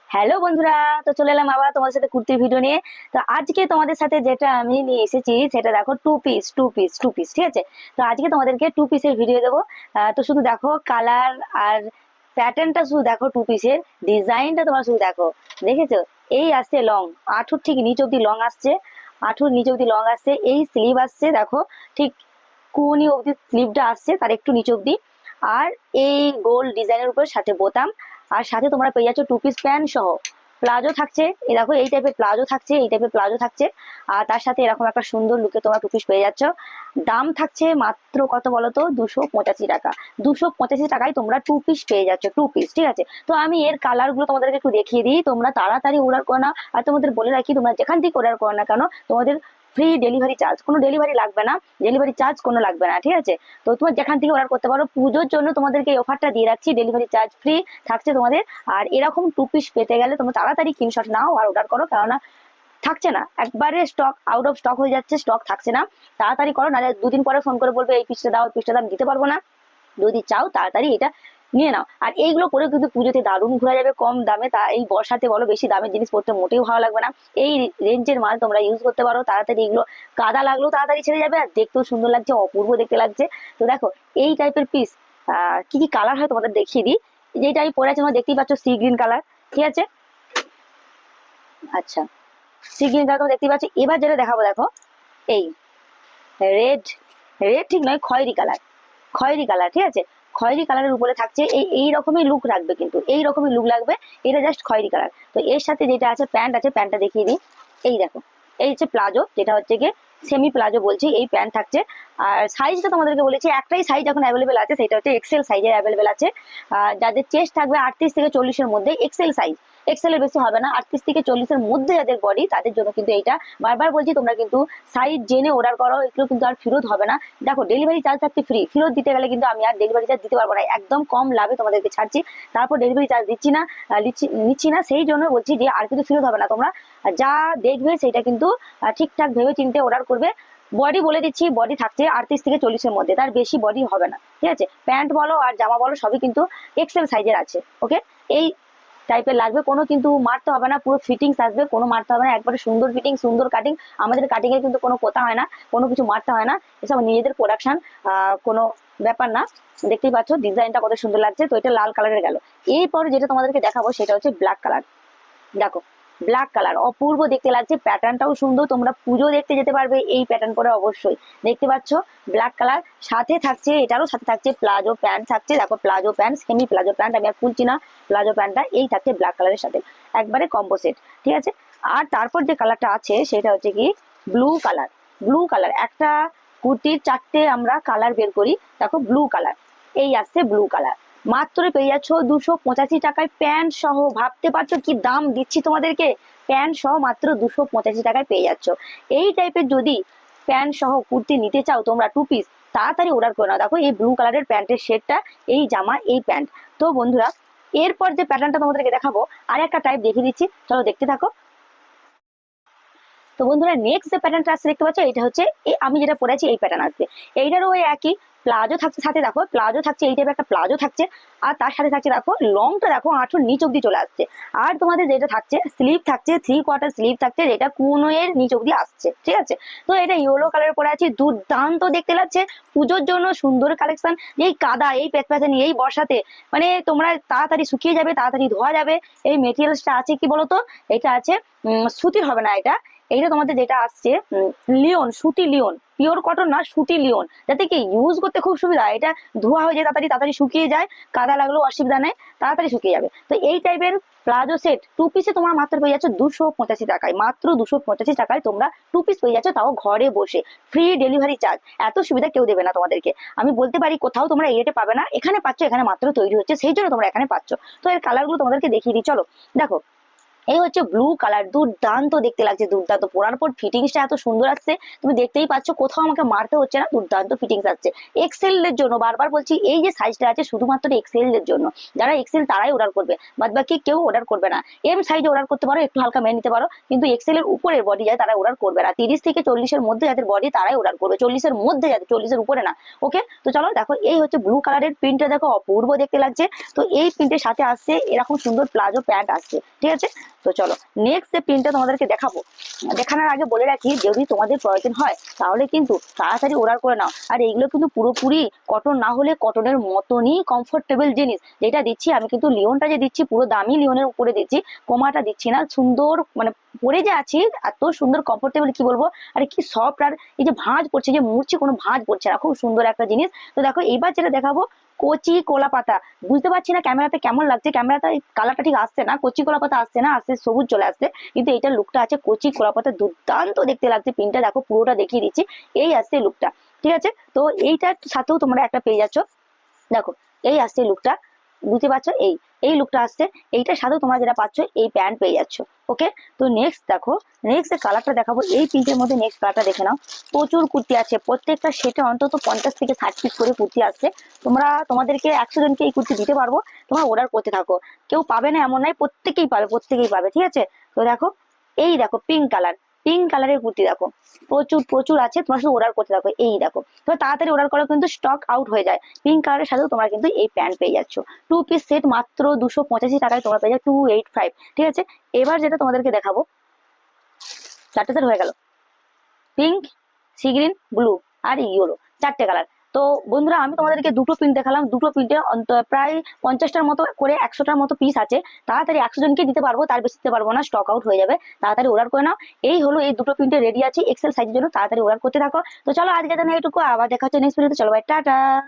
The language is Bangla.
হ্যালো বন্ধুরা, তো চলে এলাম আবার তোমাদের সাথে কুর্তির ভিডিও নিয়ে। তো আজকে তোমাদের সাথে যেটা আমি নিয়ে এসেছি সেটা দেখো, টু পিস ঠিক আছে। তো আজকে তোমাদেরকে টু পিসের ভিডিও দেবো। তো শুধু দেখো কালার আর প্যাটার্নটা, শুধু দেখো টু পিসের ডিজাইনটা তোমরা শুধু দেখো। দেখেছো? এই আসছে লং, আঁঠুর ঠিক নিচ অব্দি লং আসছে, আঁঠুর নিচ অব্দি লং আসছে। এই স্লিভ আসছে দেখো, ঠিক কুনি অব্দি স্লিভটা আসছে, তার একটু নিচ অব্দি। আর এই গোল ডিজাইনের উপর সাথে বোতাম, আর সাথে তোমরা পেয়ে যাচ্ছ টু পিস প্যান্ট সহ। প্লাজো থাকছে, এই দেখো এই টাইপের প্লাজো থাকছে, এই টাইপের প্লাজো থাকছে। আর তার সাথে এরকম একটা সুন্দর লুকে তোমরা টু পিস পেয়ে যাচ্ছ। দাম থাকছে মাত্র কত বলো তো, 285 টাকা। 285 টাকায় তোমরা টু পিস পেয়ে যাচ্ছ, টু পিস ঠিক আছে। তো আমি এর কালার গুলো তোমাদেরকে একটু দেখিয়ে দিই, তোমরা তাড়াতাড়ি অর্ডার করো না। আর তোমাদের বলে রাখি, তোমরা যেখান থেকে অর্ডার করো না কেন, তোমাদের ফ্রি ডেলিভারি চার্জ, কোনো ডেলিভারি লাগবে না, ডেলিভারি চার্জ কোনো লাগবে না, ঠিক আছে। তো তোমার যেখান থেকে অর্ডার করতে পারো। পুজোর জন্য তোমাদেরকে এই অফারটা দিয়ে রাখছি, ডেলিভারি চার্জ ফ্রি থাকছে তোমাদের। আর এরকম টু পিস পেতে গেলে তোমরা তাড়াতাড়ি স্ক্রিনশট নাও আর অর্ডার করো, কেননা থাকছে না, একবারে স্টক আউট অফ স্টক হয়ে যাচ্ছে, স্টক থাকছে না। তাড়াতাড়ি করো, নাহলে দুদিন পরে ফোন করে বলবে এই পিসটা দাও, পিসটা দাম দিতে পারবো না। যদি চাও তাড়াতাড়ি এটা নিয়ে নাও। আর এইগুলো পরে কিন্তু পুজোতে দারুণ ঘোরা যাবে কম দামে। তা এই বর্ষাতে বলো, বেশি দামের জিনিস পড়তে মোটেও ভালো লাগবে না। এই রেঞ্জের মাল তোমরা ইউজ করতে পারো তাড়াতাড়ি। এগুলো কাদা লাগলেও তাড়াতাড়ি ছেড়ে যাবে, আর দেখতেও সুন্দর লাগছে, অপূর্ব দেখতে লাগছে। তো দেখো এই টাইপের পিস কি কি কালার হয় তোমাদের দেখিয়ে দিই। যেটা আমি পরে আছি তোমরা দেখতেই পাচ্ছ, সি গ্রিন কালার, ঠিক আছে। আচ্ছা, সি গ্রিন কালার তোমরা দেখতেই পাচ্ছ। এবার যেটা দেখাবো দেখো, এই রেড, রেড ঠিক নয়, খয়েরি কালার, খয়েরি কালার ঠিক আছে। খয়েরি কালারের উপরে থাকছে এই এই রকমই লুক রাখবে, কিন্তু এই রকমই লুক লাগবে। এটা জাস্ট খয়েরি কালার। তো এর সাথে যেটা আছে প্যান্ট আছে, প্যান্টটা দেখিয়ে দিই। এই দেখো, এই হচ্ছে প্লাজো, যেটা হচ্ছে গিয়ে সেমি প্লাজো বলছি, এই প্যান্ট থাকছে। আর সাইজটা তোমাদেরকে বলেছি, একটাই সাইজ এখন অ্যাভেলেবেল আছে, সেটা হচ্ছে এক্সেল সাইজের অ্যাভেলেবেল আছে। যাদের চেস্ট থাকবে 38 থেকে 40-এর মধ্যে, এক্সেল সাইজ, এক্সেল এর বেশি হবে না, 38 থেকে 40-এর মধ্যে যাদের বডি, তাদের জন্য কিন্তু এইটা। বারবার বলছি তোমরা কিন্তু সাইজ জেনে অর্ডার করো, এগুলো কিন্তু আর ফেরত হবে না। দেখো ডেলিভারি চার্জ থাকছে ফ্রি, ফেরত দিতে গেলে কিন্তু আমি আর ডেলিভারি চার্জ দিতে পারবো না, একদম কম লাভে তোমাদেরকে ছাড়ছি, তারপর ডেলিভারি চার্জ দিচ্ছি না, নিচ্ছি না। সেই জন্য বলছি যে আর কিন্তু ফেরত হবে না। তোমরা যা দেখবে সেটা কিন্তু ঠিকঠাক ভেবে চিন্তে অর্ডার করবে। বডি বলে দিচ্ছি, বডি থাকছে 38 থেকে 40-এর মধ্যে, তার বেশি বডি হবে না, ঠিক আছে। প্যান্ট বলো আর জামা বলো সবই কিন্তু এক্সেল সাইজের আছে, ওকে। এই টাইপের লাগবে, কোনো কিন্তু মারতে হবে না, পুরো ফিটিংস আসবে, কোনো মারতে হবে না, একবারে সুন্দর ফিটিং, সুন্দর কাটিং। আমাদের কাটিং এর কিন্তু কোনো কথা হয় না, কোনো কিছু মারতে হয় না, এসব নিজেদের প্রোডাকশন, কোনো ব্যাপার না। দেখতেই পাচ্ছ ডিজাইনটা কত সুন্দর লাগছে। তো এটা লাল কালারের গেল। এরপরে যেটা তোমাদেরকে দেখাবো সেটা হচ্ছে ব্ল্যাক কালার। দেখো ব্ল্যাক কালার অপূর্ব দেখতে লাগছে, প্যাটার্নটাও সুন্দর, তোমরা পুজো দেখতে যেতে পারবে এই প্যাটার্ন পরে অবশ্যই। দেখতে পাচ্ছ ব্ল্যাক কালার, সাথে থাকছে, এটারও সাথে থাকছে প্লাজো প্যান্ট থাকছে। দেখো palazzo pant, semi palazzo pant, আমি আর খুলছি না প্লাজো প্যান্টটা, এই থাকছে ব্ল্যাক কালারের সাথে, একবারে কম্বো সেট, ঠিক আছে। আর তারপর যে কালারটা আছে সেটা হচ্ছে কি ব্লু কালার। ব্লু কালার, একটা কুর্তির 4টে আমরা কালার বের করি, দেখো ব্লু কালার, এই আসছে ব্লু কালার। মাত্র পেয়ে যাচ্ছ 285 টাকায় প্যান্ট সহ। ভাবতে পারছো কি দাম দিচ্ছি তোমাদেরকে, প্যান্ট সহ মাত্র 285 টাকায় পেয়ে যাচ্ছ। এই টাইপের যদি প্যান্ট সহ কুর্তি নিতে চাও তোমরা টু পিস, তাড়াতাড়ি অর্ডার করে নাও। দেখো এই ব্লু কালারের প্যান্টের শেডটা, এই জামা, এই প্যান্ট। তো বন্ধুরা এরপর যে প্যাটার্নটা তোমাদেরকে দেখাবো, আর একটা টাইপ দেখিয়ে দিচ্ছি, চলো দেখতে থাকো। তো বন্ধুরা নেক্সট যে প্যাটার্নটা আসছে দেখতে পাচ্ছ, এটা হচ্ছে আমি যেটা পরেছি এই প্যাটার্ন আসবে। এইটারও ওই একই প্লাজো থাকছে, সাথে দেখো প্লাজো থাকছে, এই টাইপের একটা প্লাজো থাকছে। আর তার সাথে থাকছে দেখো লংটা, দেখো আঁঠুর নিচ অব্দি চলে আসছে। আর তোমাদের যেটা থাকছে স্লিভ থাকছে, 3/4 স্লিভ থাকছে, যেটা কুনোয়ের নিচ অব্দি আসছে, ঠিক আছে। তো এটা ইয়েলো কালার পরে আছে, দুর্দান্ত দেখতে লাগছে। পুজোর জন্য সুন্দর কালেকশন। এই কাদা, এই প্যাচপ্যাচানি, এই বর্ষাতে মানে তোমরা তাড়াতাড়ি শুকিয়ে যাবে, তাড়াতাড়ি ধোয়া যাবে। এই মেটেরিয়ালসটা আছে কি বলতো, এটা আছে সুতির হবে না এটা। এইটা তোমাদের যেটা আসছে লিওন, সুতি লিওন, পিওর কটন না, সুতি লিওন, যাতে কি ইউজ করতে খুব সুবিধা। এটা ধোয়া হয়ে যায় তাড়াতাড়ি, তাড়াতাড়ি শুকিয়ে যায়, কাদা লাগলেও অসুবিধা নেই, তাড়াতাড়ি শুকিয়ে যাবে। তো এই টাইপের প্লাজো সেট টু পিসে তোমার মাত্র পেয়ে যাচ্ছে 285 টাকায়। মাত্র 285 টাকায় তোমরা টু পিস পেয়ে যাচ্ছ, তাও ঘরে বসে, ফ্রি ডেলিভারি চার্জ। এত সুবিধা কেউ দেবে না তোমাদেরকে। আমি বলতে পারি কোথাও তোমরা এই রেটে পাবে না, এখানে পাচ্ছ, এখানে মাত্র তৈরি হচ্ছে, সেই জন্য তোমরা এখানে পাচ্ছ। তো এর কালারগুলো তোমাদেরকে দেখিয়ে দিই, চলো দেখো। এই হচ্ছে ব্লু কালার, দুর্দান্ত দেখতে লাগছে, দুর্দান্ত। পরার পর ফিটিংসটা এত সুন্দর আসছে, তুমি দেখতেই পাচ্ছ, কোথাও আমাকে মারতে হচ্ছে না, দুর্দান্ত ফিটিংস আসছে। এক্সেল এর জন্য বারবার বলছি, এই যে সাইজটা আছে শুধুমাত্র এক্সেল এর জন্য, যারা এক্সেল তারাই অর্ডার করবে, বাদ বাকি কেউ অর্ডার করবে না। এম সাইজে অর্ডার করতে পারো, একটু হালকা মেনে নিতে পারো, কিন্তু এক্সেল এর উপরের বডি যায় তারা অর্ডার করবে না। 30 থেকে 40-এর মধ্যে যাদের বডি তারাই অর্ডার করবে, 40-এর মধ্যে যাদের, 40-এর উপরে না। ওকে, তো চলো দেখো, এই হচ্ছে ব্লু কালারের প্রিন্টটা, দেখো অপূর্ব দেখতে লাগছে। তো এই প্রিন্টের সাথে আসছে এরকম সুন্দর প্লাজো প্যান্ট আসছে, ঠিক আছে। তো চলো নেক্সট যে প্রিন্টটা তোমাদেরকে দেখাবো, দেখানোর আগে বলে রাখি, যদি তোমাদের প্রয়োজন হয় তাহলে কিন্তু তাড়াতাড়ি অর্ডার করে নাও। আর এইগুলো কিন্তু পুরোপুরি কটন না হলে কটনের মতনই কমফোর্টেবল জিনিস যেটা দিচ্ছি আমি, কিন্তু লিওনটা যে দিচ্ছি পুরো দামি লিওনের উপরে দিচ্ছি, কমাটা দিচ্ছি না। সুন্দর মানে পরে যে আছি এত সুন্দর কমফোর্টেবল, কি বলবো, আর কি সফট, আর এই যে ভাঁজ পড়ছে, যে মুড়ছে, কোনো ভাঁজ পড়ছে না, খুব সুন্দর একটা জিনিস। তো দেখো এইবার যেটা দেখাবো, কচি কলা পাতা। বুঝতে পারছি না ক্যামেরাতে কেমন লাগছে, ক্যামেরাতে কালারটা ঠিক আসছে না, কচি কলা পাতা আসছে না, আসছে সবুজ চলে আসছে, কিন্তু এইটার লুকটা আছে কচি কলা পাতা, দুর্দান্ত দেখতে লাগছে। প্রিন্টটা দেখো, পুরোটা দেখিয়ে দিচ্ছি, এই আসছে লুকটা, ঠিক আছে। তো এইটার সাথেও তোমরা একটা পেয়ে যাচ্ছ, দেখো এই আসছে লুকটা, বুঝতে পারছো, এই এই লুকটা আসছে। এইটার সাথেও তোমরা যেটা পাচ্ছ এই প্যান্ট পেয়ে যাচ্ছ। ওকে, তো নেক্সট দেখো, নেক্সট কালারটা দেখাবো, এই প্রিন্টের মধ্যে নেক্সট কালারটা দেখে নাও। প্রচুর কুর্তি আছে, প্রত্যেকটা সেটে অন্তত 50 থেকে 60 পিস করে কুর্তি আসছে। তোমরা, তোমাদেরকে 100 জনকে এই কুর্তি দিতে পারবো, তোমরা অর্ডার করতে থাকো, কেউ পাবে না এমন নয়, প্রত্যেকেই পাবে, প্রত্যেকেই পাবে, ঠিক আছে। তো দেখো, এই দেখো পিঙ্ক কালার, পিঙ্ক কালারের কুর্তি দেখো, প্রচুর প্রচুর আছে, তোমরা শুধু অর্ডার করতে থাকো। এই দেখো, তোমরা তাড়াতাড়ি অর্ডার করো, কিন্তু স্টক আউট হয়ে যায়। পিঙ্ক কালারের সাথেও তোমরা কিন্তু এই প্যান্ট পেয়ে যাচ্ছ, 2 পিস সেট মাত্র 285 টাকায় তোমরা পেয়ে যাচ্ছ, 285, ঠিক আছে। এবার যেটা তোমাদেরকে দেখাবো, 4টে সেট হয়ে গেল, পিঙ্ক, সি গ্রিন, ব্লু আর ইয়েলো, 4টে কালার। তো বন্ধুরা, আমি তোমাদেরকে দুটো প্রিন্ট দেখালাম, দুটো প্রিন্টে প্রায় 50টার মতো করে 100টার মতো পিস আছে। তাড়াতাড়ি 100 জনকে দিতে পারবো, তার বেশি দিতে পারবো না, স্টক আউট হয়ে যাবে, তাড়াতাড়ি অর্ডার করে নাও। এই হলো, এই দুটো প্রিন্টে রেডি আছে এক্সেল সাইজের জন্য, তাড়াতাড়ি অর্ডার করতে থাকো। তো চলো আজকে জানি এইটুকু, আবার দেখা হচ্ছে নেক্সট ভিডিওতে, চলো বাই, টাটা।